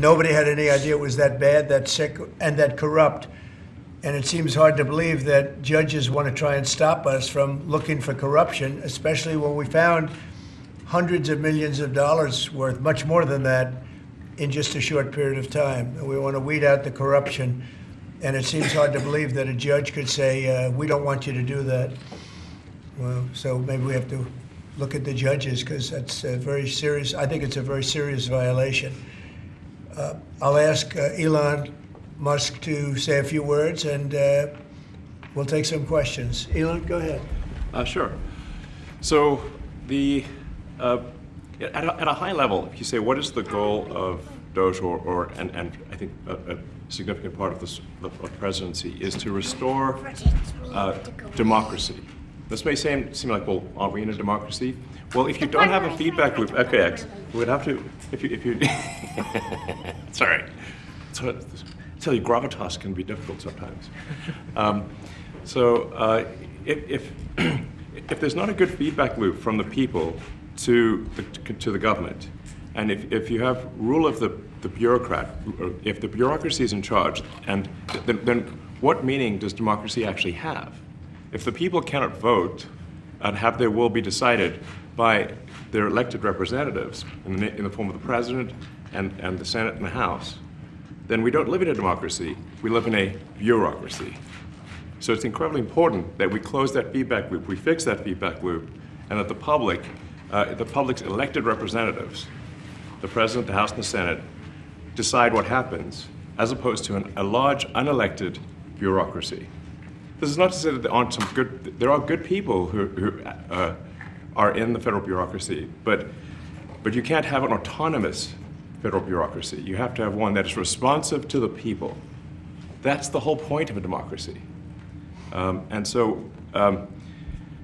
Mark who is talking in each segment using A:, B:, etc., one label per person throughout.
A: Nobody had any idea it was that bad, that sick, and that corrupt. And it seems hard to believe that judges want to try and stop us from looking for corruption, especially when we found hundreds of millions of dollars worth, much more than that, in just a short period of time. And we want to weed out the corruption. And it seems hard to believe that a judge could say, we don't want you to do that. Well, so maybe we have to look at the judges, because that's a very serious, I think it's a very serious violation. I'll ask Elon Musk to say a few words, and we'll take some questions. Elon, go ahead.
B: Sure. So at a high level, if you say what is the goal of DOGE, and I think a significant part of the presidency is to restore democracy. This may seem like, well, aren't we in a democracy? Well, if you don't have a feedback loop, okay, X, we would have to, if you sorry. So, tell you, gravitas can be difficult sometimes. If there's not a good feedback loop from the people to the government, and if you have rule of the bureaucrat, or if the bureaucracy is in charge, and then what meaning does democracy actually have? If the people cannot vote and have their will be decided by their elected representatives in the form of the president and the Senate and the House, then we don't live in a democracy, we live in a bureaucracy. So it's incredibly important that we close that feedback loop, we fix that feedback loop, and that the public's elected representatives, the president, the House, and the Senate, decide what happens, as opposed to a large, unelected bureaucracy. This is not to say that there are good people who are in the federal bureaucracy, but you can't have an autonomous federal bureaucracy. You have to have one that is responsive to the people. That's the whole point of a democracy. And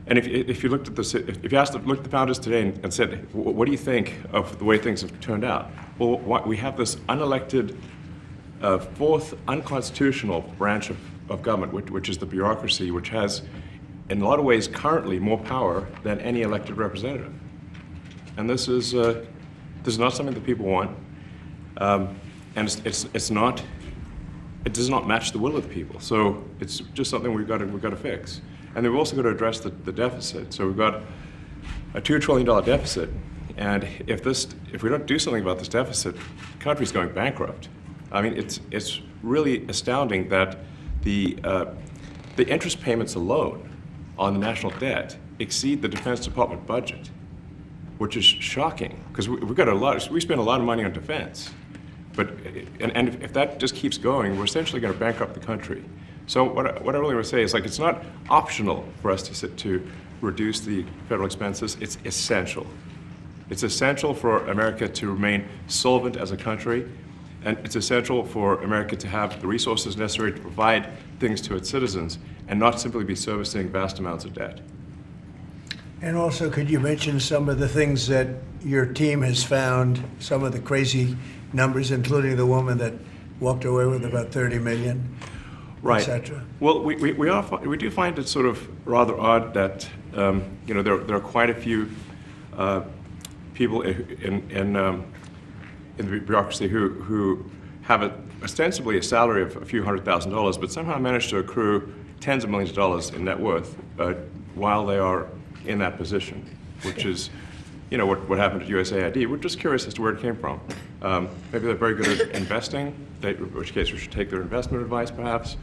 B: if you looked at if you looked at the founders today and said, what do you think of the way things have turned out? Well, we have this unelected, fourth unconstitutional branch of government, which is the bureaucracy, which has, in a lot of ways, currently more power than any elected representative. And this is not something that people want, and it does not match the will of the people. So it's just something we've got to fix. And then we've also got to address the deficit. So we've got a $2 trillion deficit, and if we don't do something about this deficit, the country's going bankrupt. I mean, it's really astounding that the interest payments alone on the national debt exceed the Defense Department budget, which is shocking, because we spend a lot of money on defense. But if that just keeps going, we're essentially going to bankrupt the country. So what I really want to say is, like, it's not optional for us to reduce the federal expenses. It's essential. It's essential for America to remain solvent as a country, and it's essential for America to have the resources necessary to provide things to its citizens and not simply be servicing vast amounts of debt.
A: And also, could you mention some of the things that your team has found, some of the crazy numbers, including the woman that walked away with about $30 million,
B: right,
A: etc.?
B: Well, we do find it sort of rather odd that there are quite a few people in the bureaucracy who have ostensibly a salary of a few $100,000, but somehow manage to accrue tens of millions of dollars in net worth while they are in that position, which is, what happened at USAID. We're just curious as to where it came from. Maybe they're very good at investing, in which case we should take their investment advice, perhaps.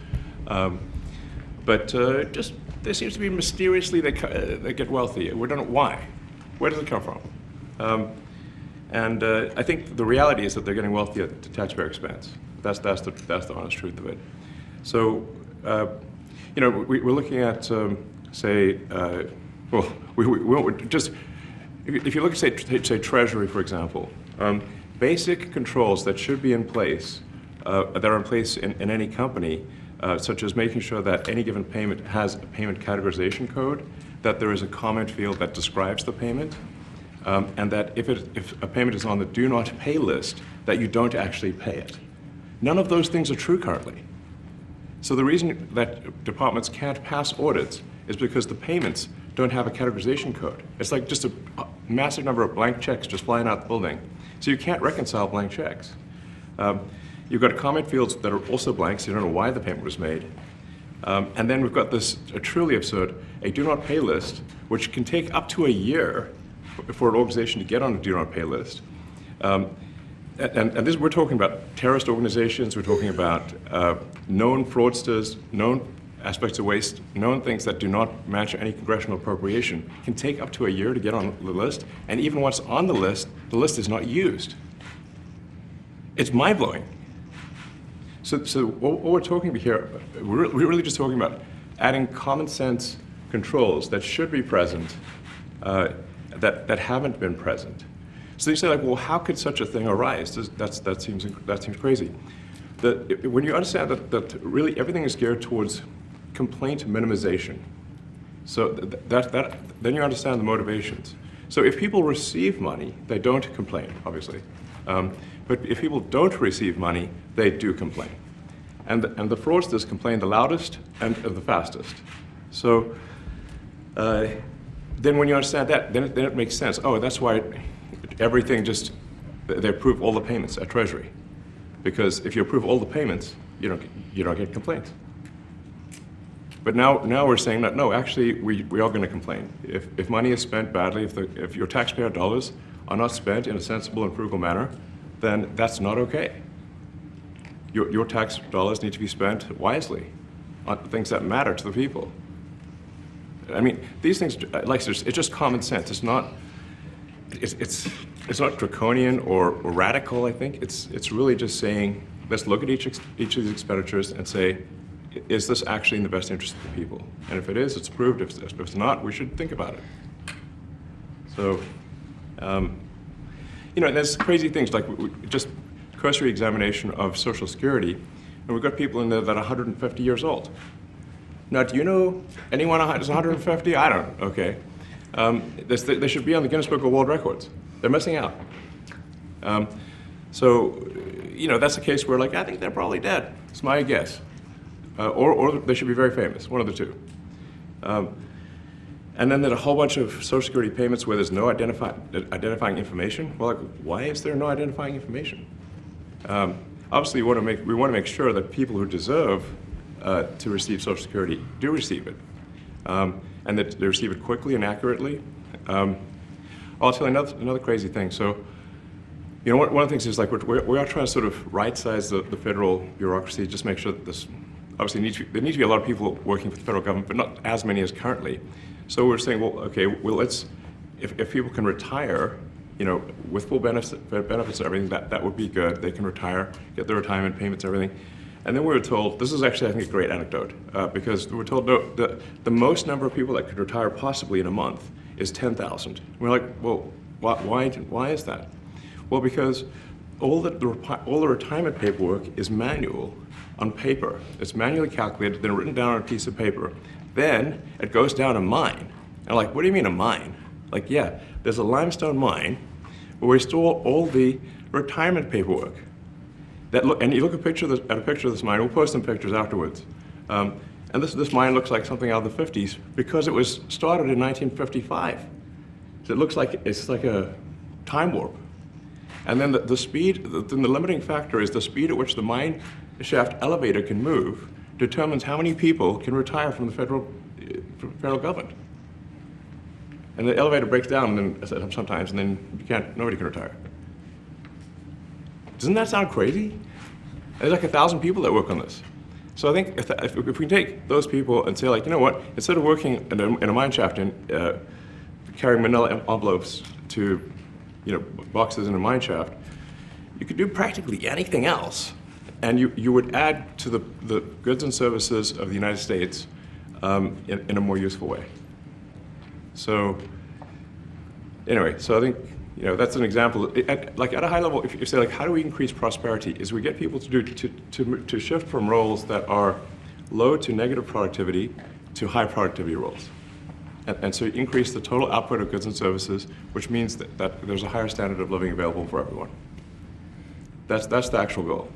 B: But there seems to be mysteriously they get wealthy. We don't know why. Where does it come from? And I think the reality is that they're getting wealthy at the taxpayer expense. That's the honest truth of it. So, we're looking at, if you look at, say, Treasury, for example, basic controls that should be in place, that are in place in any company, such as making sure that any given payment has a payment categorization code, that there is a comment field that describes the payment, and that if a payment is on the do not pay list, that you don't actually pay it. None of those things are true currently. So the reason that departments can't pass audits is because the payments don't have a categorization code. It's like just a massive number of blank checks just flying out the building. So you can't reconcile blank checks. You've got comment fields that are also blank, so you don't know why the payment was made. And then we've got this truly absurd, a do not pay list, which can take up to a year for an organization to get on a do not pay list. And this, we're talking about terrorist organizations, we're talking about known fraudsters, known aspects of waste, known things that do not match any congressional appropriation, can take up to a year to get on the list, and even once on the list is not used. It's mind-blowing. So what we're talking about here, we're really just talking about adding common sense controls that should be present, that haven't been present. So you say, like, well, how could such a thing arise? That seems crazy. When you understand that really everything is geared towards complaint minimization, so then you understand the motivations. So if people receive money, they don't complain, obviously. But if people don't receive money, they do complain. And the fraudsters complain the loudest and the fastest. So then when you understand that, then it makes sense. Oh, that's why everything they approve all the payments at Treasury. Because if you approve all the payments, you don't get complaints. But now we're saying that, no, actually, we are going to complain. If money is spent badly, if your taxpayer dollars are not spent in a sensible and frugal manner, then that's not okay. Your tax dollars need to be spent wisely on things that matter to the people. I mean, these things, like, it's just common sense. It's not draconian or radical, I think. It's really just saying, let's look at each of these expenditures and say, is this actually in the best interest of the people? And if it is, it's approved. If it's not, we should think about it. So, there's crazy things like just cursory examination of Social Security, and we've got people in there that are 150 years old. Now, do you know anyone who's 150? I don't. Okay. They should be on the Guinness Book of World Records. They're missing out. So, that's a case where, like, I think they're probably dead. It's my guess. Or they should be very famous, one of the two. And then there's a whole bunch of Social Security payments where there's no identifying information. Well, like, why is there no identifying information? Obviously, we want to make sure that people who deserve to receive Social Security do receive it, and that they receive it quickly and accurately. I'll tell you another crazy thing. So, one of the things is, like, we are trying to sort of right-size the federal bureaucracy, just make sure that this. Obviously, there need to be a lot of people working for the federal government, but not as many as currently. So we're saying, well, okay, if people can retire, with full benefits and everything, that would be good. They can retire, get their retirement payments and everything. And then we were told, this is actually, I think, a great anecdote, because we were told, no, the most number of people that could retire possibly in a month is 10,000. We're like, well, why is that? Well, because all the retirement paperwork is manual on paper. It's manually calculated, then written down on a piece of paper. Then it goes down a mine. And like, what do you mean a mine? Like, yeah, there's a limestone mine where we store all the retirement paperwork. And you look at a picture of this mine. We'll post some pictures afterwards. And this mine looks like something out of the 50s because it was started in 1955. So it looks like it's like a time warp. And then the speed, the limiting factor is the speed at which the mine shaft elevator can move determines how many people can retire from the federal government. And the elevator breaks down sometimes, and then nobody can retire. Doesn't that sound crazy? There's like 1,000 people that work on this. So I think if we can take those people and say, like, you know what, instead of working in a mine shaft and carrying manila envelopes to boxes in a mine shaft, you could do practically anything else. And you would add to the goods and services of the United States in a more useful way. So anyway, so I think that's an example. Like at a high level, if you say, like, how do we increase prosperity? Is we get people to shift from roles that are low to negative productivity to high productivity roles. And so you increase the total output of goods and services, which means that there's a higher standard of living available for everyone. That's the actual goal.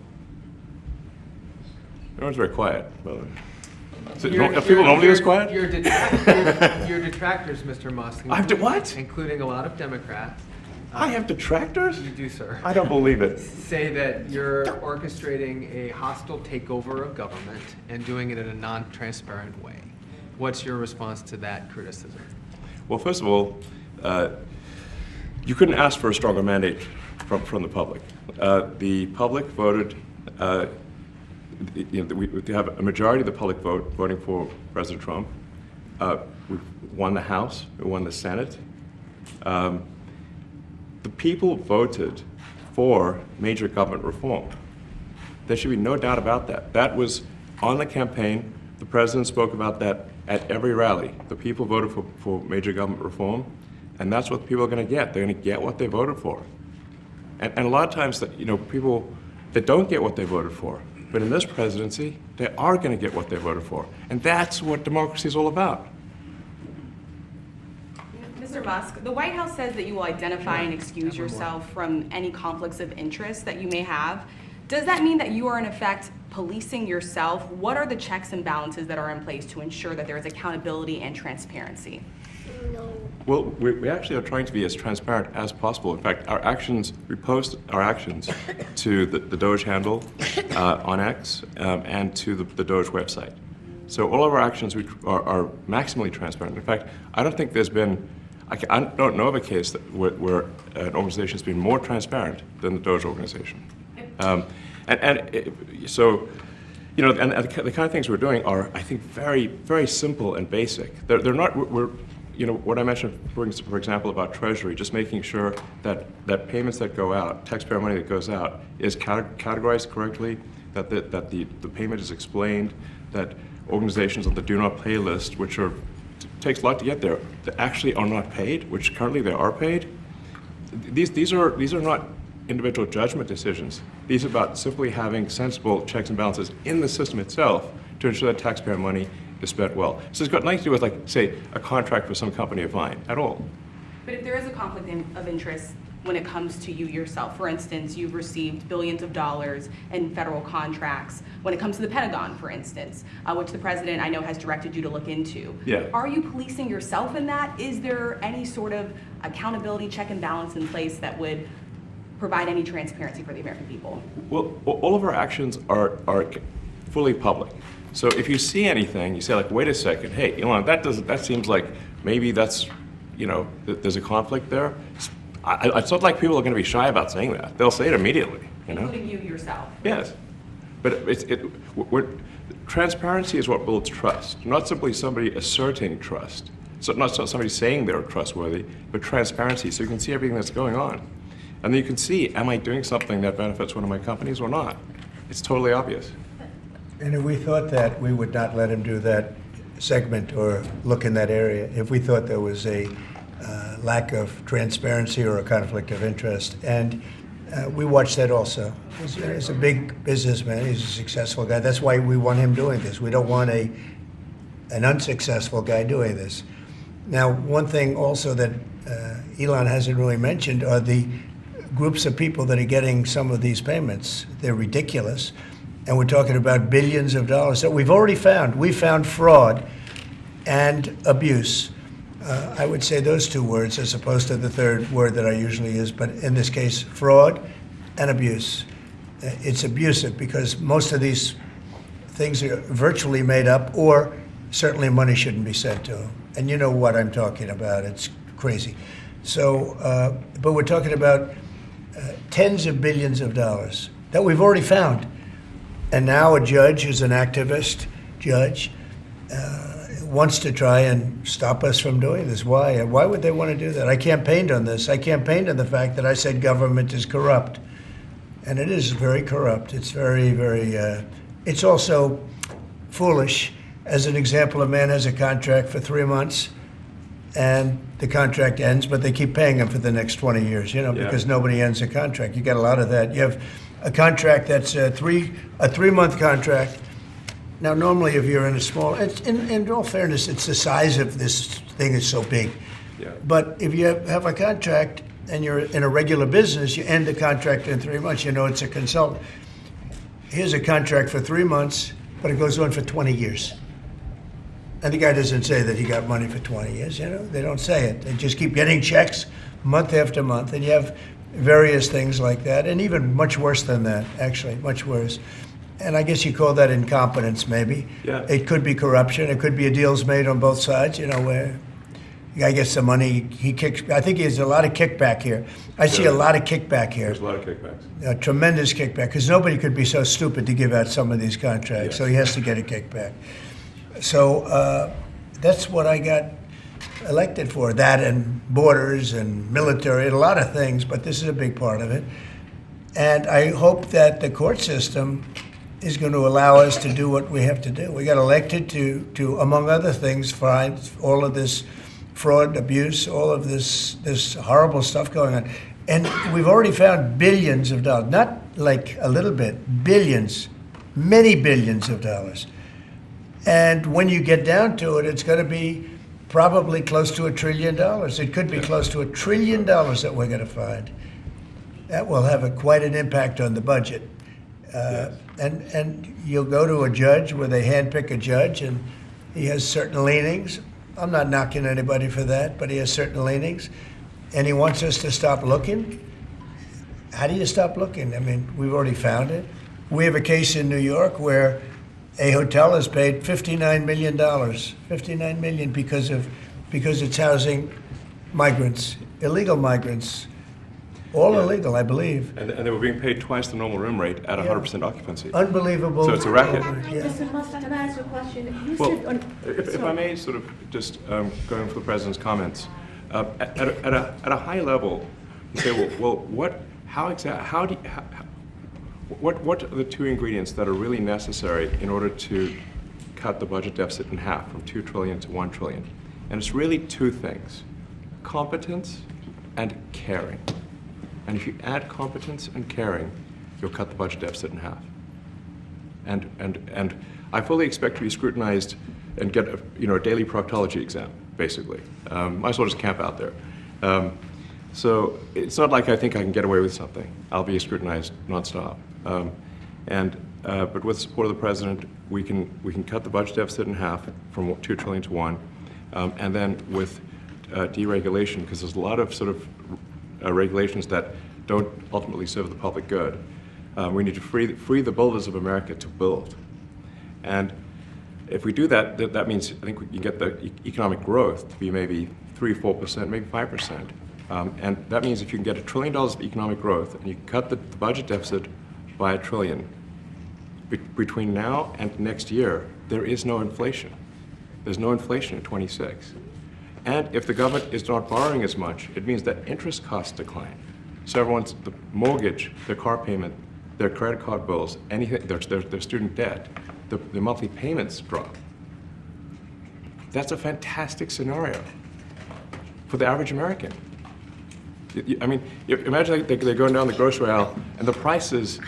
B: Everyone's very quiet, by the way. Are people normally this quiet?
C: Your detractors, Mr. Musk.
B: What?
C: Including a lot of Democrats,
B: I have detractors?
C: You do, sir.
B: I don't believe it.
C: Say that you're orchestrating a hostile takeover of government and doing it in a non-transparent way. What's your response to that criticism?
B: Well, first of all, you couldn't ask for a stronger mandate from the public. The public voted, we have a majority of the public voting for President Trump. We won the House, we won the Senate. The people voted for major government reform. There should be no doubt about that. That was on the campaign. The president spoke about that at every rally. The people voted for major government reform, and that's what the people are going to get. They're going to get what they voted for. And a lot of times, people that don't get what they voted for, but in this presidency, they are going to get what they voted for. And that's what democracy is all about.
D: Mr. Musk, the White House says that you will identify and excuse yourself from any conflicts of interest that you may have. Does that mean that you are in effect policing yourself? What are the checks and balances that are in place to ensure that there is accountability and transparency?
B: Well, we actually are trying to be as transparent as possible. In fact, we post our actions to the DOGE handle on X and to the DOGE website. So all of our actions are maximally transparent. In fact, I don't think there's been, I don't know of a case where an organization has been more transparent than the DOGE organization. So, and the kind of things we're doing are, I think, very, very simple and basic. They're not, what I mentioned, for example, about Treasury, just making sure that payments that go out, taxpayer money that goes out, is categorized correctly, that the payment is explained, that organizations on the do not pay list, which takes a lot to get there, that actually are not paid, which currently they are paid. These are not individual judgment decisions. These are about simply having sensible checks and balances in the system itself to ensure that taxpayer money is spent well. So it's got nothing to do with, like, say, a contract with some company of mine at all.
D: But if there is a conflict of interest when it comes to you yourself, for instance, you've received billions of dollars in federal contracts when it comes to the Pentagon, for instance, which the president, I know, has directed you to look into.
B: Yeah.
D: Are you policing yourself in that? Is there any sort of accountability check and balance in place that would provide any transparency for the American people?
B: Well, all of our actions are fully public. So if you see anything, you say, like, wait a second, hey, Elon, that seems like maybe that's, there's a conflict there. It's not like people are going to be shy about saying that. They'll say it immediately.
D: Including you yourself.
B: Yes, but transparency is what builds trust, not simply somebody asserting trust. So not somebody saying they're trustworthy, but transparency, so you can see everything that's going on. And then you can see, am I doing something that benefits one of my companies or not? It's totally obvious.
A: And if we thought that, we would not let him do that segment or look in that area if we thought there was a lack of transparency or a conflict of interest. And we watch that also. He's a big businessman. He's a successful guy. That's why we want him doing this. We don't want an unsuccessful guy doing this. Now, one thing also that Elon hasn't really mentioned are the groups of people that are getting some of these payments. They're ridiculous. And we're talking about billions of dollars that we've already found. We found fraud and abuse. I would say those two words as opposed to the third word that I usually use, but in this case, fraud and abuse. It's abusive because most of these things are virtually made up, or certainly money shouldn't be sent to them. And you know what I'm talking about. It's crazy. So, but we're talking about tens of billions of dollars that we've already found. And now a judge who's an activist judge wants to try and stop us from doing this. Why? Why would they want to do that? I campaigned on this. I campaigned on the fact that I said government is corrupt. And it is very corrupt. It's very, very, it's also foolish. As an example, a man has a contract for 3 months and the contract ends, but they keep paying him for the next 20 years, because nobody ends a contract. You got a lot of that. You have a contract that's a 3-month contract. Now, normally, if you're in a small, in all fairness, it's the size of this thing is so big.
B: Yeah.
A: But if you have a contract and you're in a regular business, you end the contract in 3 months. It's a consultant. Here's a contract for 3 months, but it goes on for 20 years. And the guy doesn't say that he got money for 20 years, They don't say it. They just keep getting checks, month after month, and you have various things like that, and even much worse than that, actually, much worse. And I guess you call that incompetence, maybe.
B: Yeah.
A: It could be corruption. It could be a deals made on both sides, where I guess the money he kicks. I think there's a lot of kickback here. I see a lot of kickback here.
B: There's a lot of kickbacks.
A: A tremendous kickback, because nobody could be so stupid to give out some of these contracts.
B: Yes.
A: So he has to get a kickback. So that's what I got elected for, that and borders and military and a lot of things, but this is a big part of it. And I hope that the court system is going to allow us to do what we have to do. We got elected to among other things, find all of this fraud, abuse, all of this horrible stuff going on. And we've already found billions of dollars, not like a little bit, billions, many billions of dollars. And when you get down to it, it's going to be probably close to $1 trillion. It could be close to $1 trillion that we're going to find. That will have quite an impact on the budget. And you'll go to a judge where they handpick a judge, and he has certain leanings. I'm not knocking anybody for that, but he has certain leanings, and he wants us to stop looking. How do you stop looking? I mean, we've already found it. We have a case in New York where a hotel has paid $59 million, $59 million because it's housing migrants, illegal migrants, all illegal, I believe.
B: And they were being paid twice the normal room rate at 100% occupancy.
A: Unbelievable.
B: So it's a racket.
A: Yeah.
E: Mr. Musk, can I ask you a question? You
B: Well,
E: said
B: if I may sort of just going for the president's comments, at a high level, you say, well, what are the two ingredients that are really necessary in order to cut the budget deficit in half from $2 trillion to $1 trillion? And it's really two things: competence and caring. And if you add competence and caring, you'll cut the budget deficit in half. And I fully expect to be scrutinized and get a daily proctology exam, basically. Might as well just camp out there. So it's not like I think I can get away with something. I'll be scrutinized nonstop. But with the support of the president, we can cut the budget deficit in half from $2 trillion to $1, and then with deregulation, because there's a lot of sort of regulations that don't ultimately serve the public good. We need to free the builders of America to build. And if we do that, that means I think we can get the economic growth to be maybe 3-4%, maybe 5%. And that means if you can get $1 trillion of economic growth and you can cut the budget deficit by $1 trillion, between now and next year, there is no inflation. There's no inflation in 26. And if the government is not borrowing as much, it means that interest costs decline. So the mortgage, their car payment, their credit card bills, anything, their student debt, the monthly payments drop. That's a fantastic scenario for the average American. I mean, imagine they're going down the grocery aisle and the prices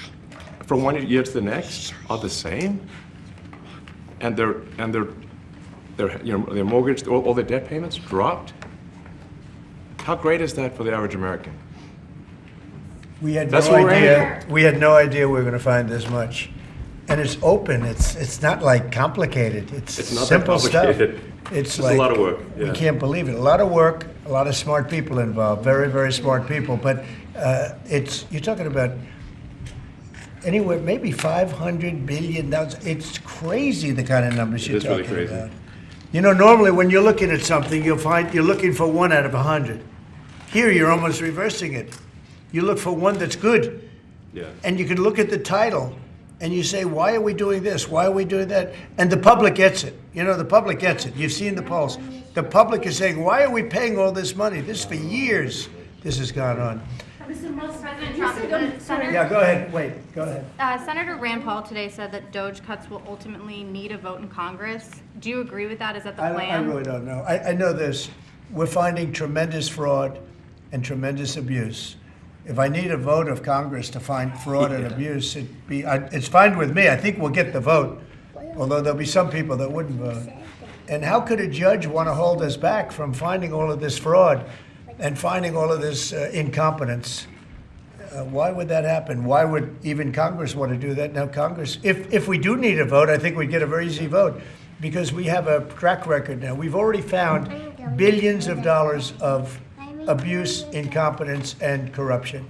B: from one year to the next are the same, and their mortgage, all their debt payments dropped. How great is that for the average American?
A: We had
B: That's
A: no
B: what we're
A: idea. We had no idea we were going to find this much, and it's open. It's not like complicated. It's
B: not
A: simple
B: that complicated.
A: stuff. It's
B: Just
A: like
B: a lot of work.
A: We
B: Yeah.
A: can't believe it. A lot of work. A lot of smart people involved. Very, very smart people. But you're talking about anywhere maybe $500 billion. It's crazy the kind of numbers you're
B: is really
A: talking
B: crazy.
A: about. Normally when you're looking at something, you'll find you're looking for 1 out of 100. Here, you're almost reversing it. You look for one that's good.
B: Yeah.
A: And you can look at the title and you say, why are we doing this? Why are we doing that? And the public gets it. The public gets it. You've seen the polls. The public is saying, why are we paying all this money? This for years, this has gone on.
E: Mr. Musk,
F: President
E: you
F: Trump,
E: said
F: Senator-
A: Yeah, go ahead. Wait, go ahead.
F: Senator Rand Paul today said that DOGE cuts will ultimately need a vote in Congress. Do you agree with that? Is that the
A: I
F: plan?
A: really don't know. I know this. We're finding tremendous fraud and tremendous abuse. If I need a vote of Congress to find fraud and abuse, it's fine with me. I think we'll get the vote, although there'll be some people that wouldn't vote. And how could a judge want to hold us back from finding all of this fraud and finding all of this incompetence? Why would that happen? Why would even Congress want to do that? Now, Congress, if we do need a vote, I think we'd get a very easy vote because we have a track record now. We've already found billions of dollars of abuse, incompetence, and corruption.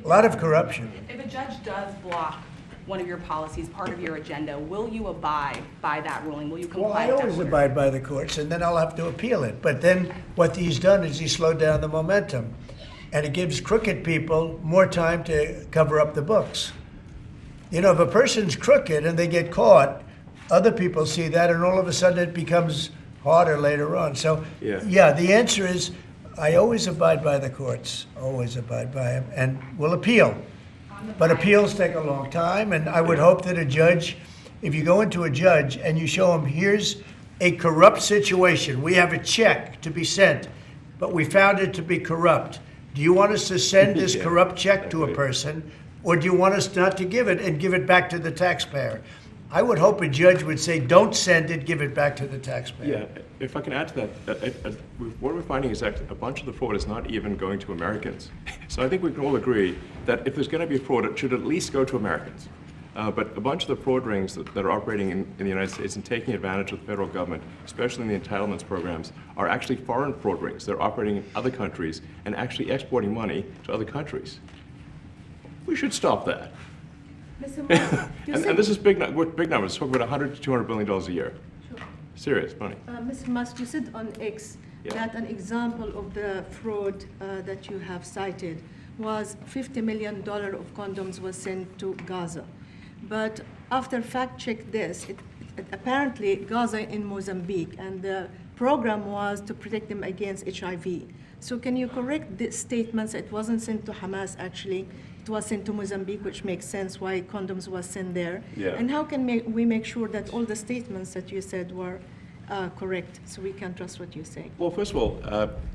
A: A lot of corruption.
D: If a judge does block one of your policies, part of your agenda, will you abide by that ruling? Will you
A: Well,
D: comply
A: I
D: with that
A: always
D: order?
A: abide by the courts, and then I'll have to appeal it. But then what he's done is he slowed down the momentum. And it gives crooked people more time to cover up the books. You know, if a person's crooked and they get caught, other people see that, and all of a sudden it becomes harder later on. So,
B: Yeah.
A: the answer is I always abide by the courts, always abide by them, and will appeal. But appeals take a long time, and I would hope that a judge, if you go into a judge and you show him, here's a corrupt situation, we have a check to be sent, but we found it to be corrupt. Do you want us to send this corrupt check to a person, or do you want us not to give it and give it back to the taxpayer? I would hope a judge would say, don't send it, give it back to the taxpayer.
B: Yeah, if I can add to that, what we're finding is that a bunch of the fraud is not even going to Americans. So I think we can all agree that if there's going to be fraud, it should at least go to Americans. But a bunch of the fraud rings that are operating in the United States and taking advantage of the federal government, especially in the entitlements programs, are actually foreign fraud rings. They're operating in other countries and actually exporting money to other countries. We should stop that.
E: Mr. Musk, you
B: And
E: said,
B: this is big numbers. We're talking about $100 to $200 billion a year. Serious money.
E: Mr. Musk, you said on X
B: Yeah.
E: that an example of the fraud that you have cited was $50 million of condoms was sent to Gaza. But after fact check this, apparently Gaza in Mozambique, and the program was to protect them against HIV. So can you correct the statements? It wasn't sent to Hamas actually. It was sent to Mozambique, which makes sense why condoms was sent there.
B: Yeah.
E: And how can we make sure that all the statements that you said were correct, so we can trust what you say?
B: Well, first of all,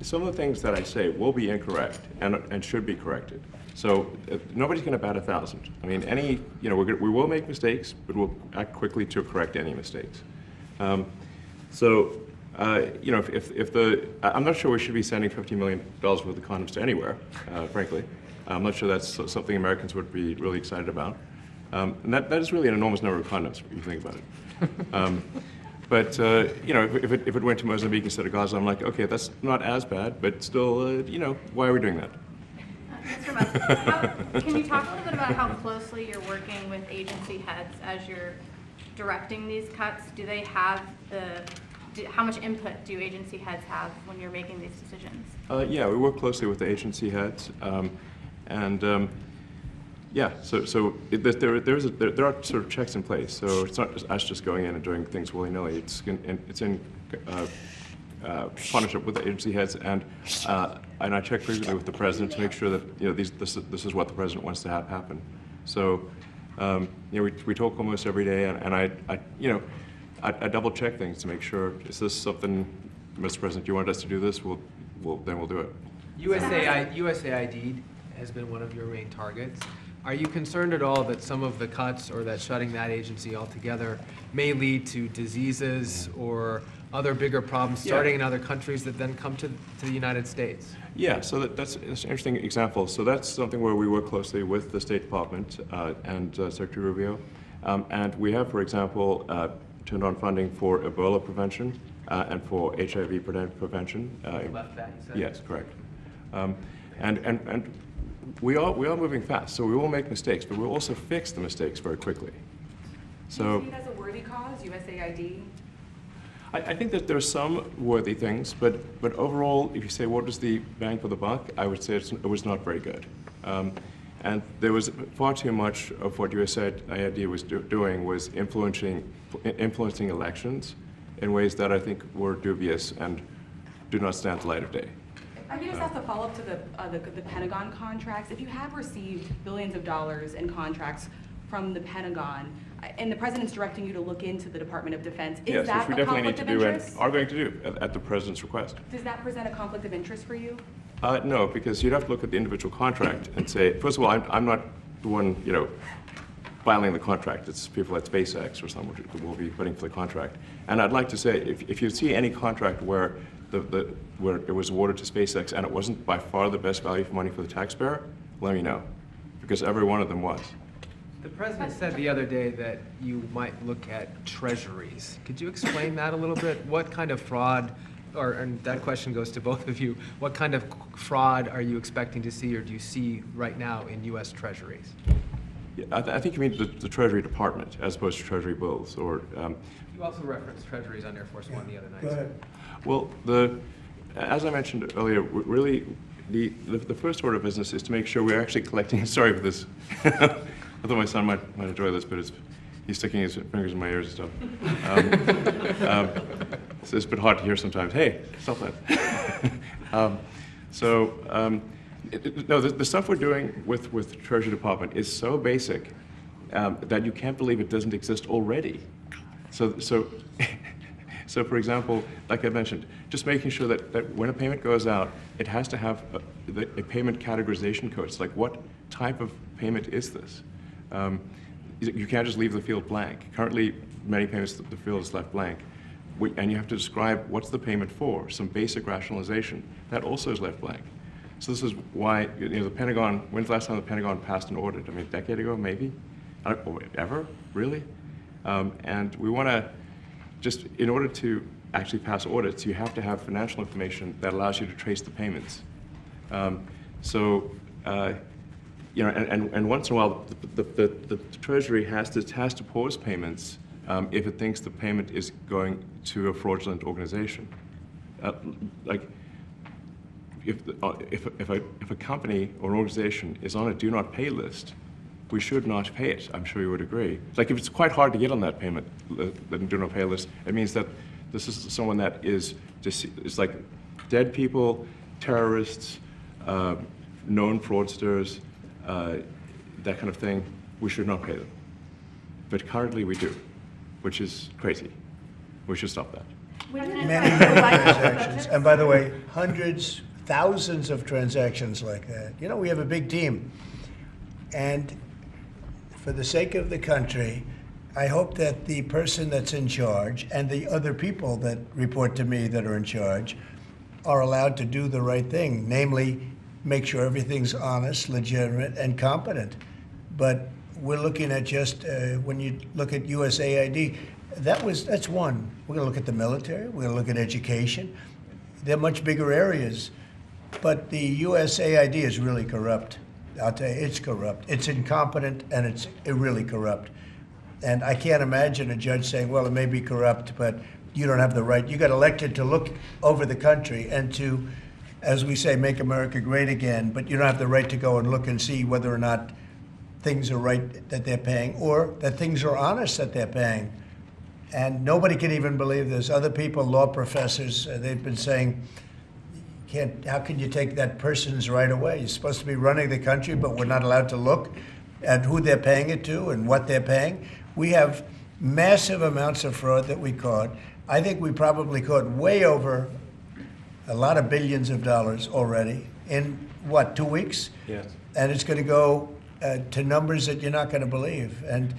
B: some of the things that I say will be incorrect and should be corrected. So nobody's going to bat 1,000. I mean, we will make mistakes, but we'll act quickly to correct any mistakes. I'm not sure we should be sending $50 million worth of condoms to anywhere, frankly. I'm not sure that's something Americans would be really excited about. And that is really an enormous number of condoms, if you think about it. If it went to Mozambique instead of Gaza, I'm like, okay, that's not as bad, but still, why are we doing that?
F: Mr. Musk, can you talk a little bit about how closely you're working with agency heads as you're directing these cuts? Do they have how much input do agency heads have when you're making these decisions?
B: We work closely with the agency heads, there are sort of checks in place. So it's not just us just going in and doing things willy-nilly. It's in partnership with the agency heads, and I check frequently with the president to make sure that this is what the president wants to have happen. So we talk almost every day, and I double check things to make sure, is this something, Mr. President, you want us to do this? Then we'll do it.
C: USAID has been one of your main targets. Are you concerned at all that some of the cuts or that shutting that agency altogether may lead to diseases or other bigger problems starting in other countries that then come to the United States?
B: Yeah, so that's an interesting example. So that's something where we work closely with the State Department and Secretary Rubio. And we have, for example, turned on funding for Ebola prevention and for HIV prevention.
C: You left that, you said?
B: Yes, correct. And we are moving fast, so we will make mistakes, but we'll also fix the mistakes very quickly.
D: Do you see it as a worthy cause, USAID?
B: I think that there are some worthy things, but overall, if you say what was the bang for the buck, I would say it was not very good. And there was far too much of what USAID was doing was influencing elections in ways that I think were dubious and do not stand the light of day.
D: I can just ask a follow-up to the Pentagon contracts. If you have received billions of dollars in contracts from the Pentagon, and the president's directing you to look into the Department of Defense, is that a conflict of interest?
B: Are going to do at the president's request.
D: Does that present a conflict of interest for you?
B: No, because you'd have to look at the individual contract and say, first of all, I'm not the one, filing the contract. It's people at SpaceX or someone who will be putting for the contract. And I'd like to say, if you see any contract where where it was awarded to SpaceX and it wasn't by far the best value for money for the taxpayer, let me know, because every one of them was.
C: The president said the other day that you might look at treasuries. Could you explain that a little bit? What kind of fraud and that question goes to both of you, what kind of fraud are you expecting to see or do you see right now in U.S. treasuries?
B: Yeah, I think you mean the Treasury Department as opposed to Treasury bills, or.
C: You also referenced treasuries on Air Force One the other night.
A: Go ahead.
B: Well, as I mentioned earlier, really the first order of business is to make sure we're actually collecting. Sorry for this. I thought my son might enjoy this, but he's sticking his fingers in my ears and stuff. So it's a bit hard to hear sometimes. Hey, stop that. No, the stuff we're doing with the Treasury Department is so basic that you can't believe it doesn't exist already. So for example, like I mentioned, just making sure that when a payment goes out, it has to have a payment categorization code. It's like, what type of payment is this? You can't just leave the field blank. Currently, many payments, the field is left blank. And you have to describe what's the payment for, some basic rationalization. That also is left blank. So this is why, the Pentagon, when's the last time the Pentagon passed an audit? I mean, a decade ago, maybe? Ever? Really? And we want to just, in order to actually pass audits, you have to have financial information that allows you to trace the payments. And once in a while, the Treasury has to pause payments if it thinks the payment is going to a fraudulent organization. If a company or an organization is on a do not pay list, we should not pay it. I'm sure you would agree. Like, if it's quite hard to get on that payment, the do not pay list, it means that this is someone that is just, it's like dead people, terrorists, known fraudsters, that kind of thing. We should not pay them. But currently we do, which is crazy. We should stop that.
A: Many transactions. And by the way, hundreds, thousands of transactions like that. We have a big team. And for the sake of the country, I hope that the person that's in charge and the other people that report to me that are in charge are allowed to do the right thing, namely make sure everything's honest, legitimate, and competent. But we're looking at just, when you look at USAID, that's one. We're going to look at the military. We're going to look at education. They're much bigger areas. But the USAID is really corrupt. I'll tell you, it's corrupt. It's incompetent, and it's really corrupt. And I can't imagine a judge saying, well, it may be corrupt, but you don't have the right. You got elected to look over the country and to, as we say, make America great again, but you don't have the right to go and look and see whether or not things are right that they're paying or that things are honest that they're paying. And nobody can even believe this. Other people, law professors, they've been saying, how can you take that person's right away? You're supposed to be running the country, but we're not allowed to look at who they're paying it to and what they're paying. We have massive amounts of fraud that we caught. I think we probably caught way over a lot of billions of dollars already in, 2 weeks?
B: Yes.
A: And it's going to go to numbers that you're not going to believe. And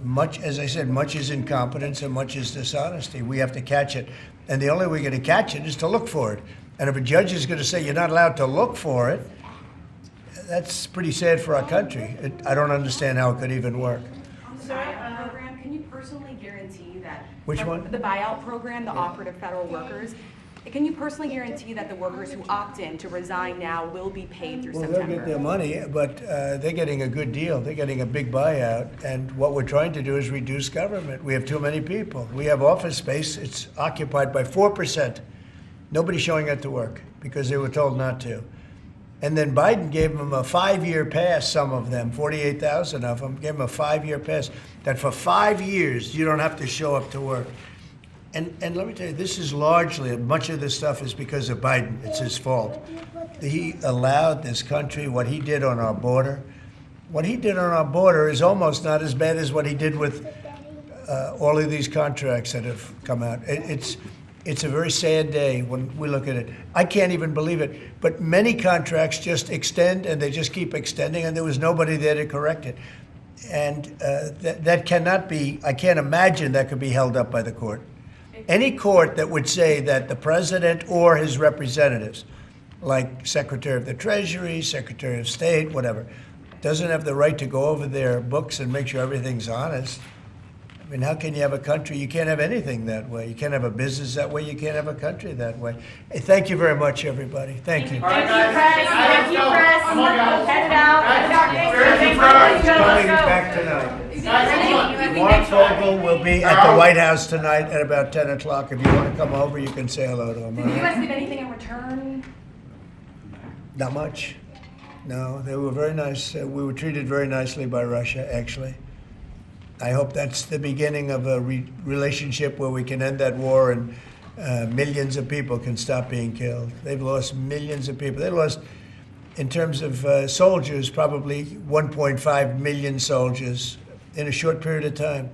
A: much, as I said, much is incompetence and much is dishonesty. We have to catch it. And the only way we're going to catch it is to look for it. And if a judge is going to say you're not allowed to look for it, that's pretty sad for our country. I don't understand how it could even work.
D: On the buyout program, can you personally guarantee that?
A: Which one?
D: The buyout program, the operative federal workers. Can you personally guarantee that the workers who opt in to resign now will be paid through September?
A: Well, they'll get their money, but they're getting a good deal. They're getting a big buyout. And what we're trying to do is reduce government. We have too many people. We have office space. It's occupied by 4%. Nobody's showing up to work because they were told not to. And then Biden gave them a 5-year pass, some of them, 48,000 of them, gave them a 5-year pass, that for 5 years you don't have to show up to work. And let me tell you, this is largely, much of this stuff is because of Biden. It's his fault. He allowed this country, what he did on our border. What he did on our border is almost not as bad as what he did with all of these contracts that have come out. It's a very sad day when we look at it. I can't even believe it. But many contracts just extend, and they just keep extending, and there was nobody there to correct it. And that cannot be, I can't imagine that could be held up by the court. Any court that would say that the president or his representatives, like Secretary of the Treasury, Secretary of State, whatever, doesn't have the right to go over their books and make sure everything's honest, mean, how can you have a country? You can't have anything that way. You can't have a business that way. You can't have a country that way. Hey, thank you very much, everybody. Thank you.
G: Thank you, press. Thank you, press. Head it out.
A: Coming back tonight. Mark Vogel will be at the White House tonight at about 10 o'clock. If you want to come over, you can say hello to him. all
D: Did you
A: right?
D: guys get anything in return?
A: Not much. No, they were very nice. We were treated very nicely by Russia, actually. I hope that's the beginning of a relationship where we can end that war and millions of people can stop being killed. They've lost millions of people. They lost, in terms of soldiers, probably 1.5 million soldiers in a short period of time.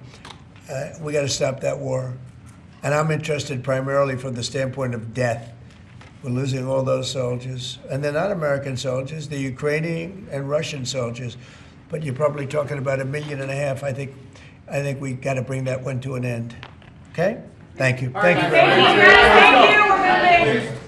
A: We got to stop that war. And I'm interested primarily from the standpoint of death. We're losing all those soldiers. And they're not American soldiers, they're Ukrainian and Russian soldiers. But you're probably talking about 1.5 million. I think we got to bring that one to an end. Okay? Thank you. Thank you very much.
G: Thank you, we're moving.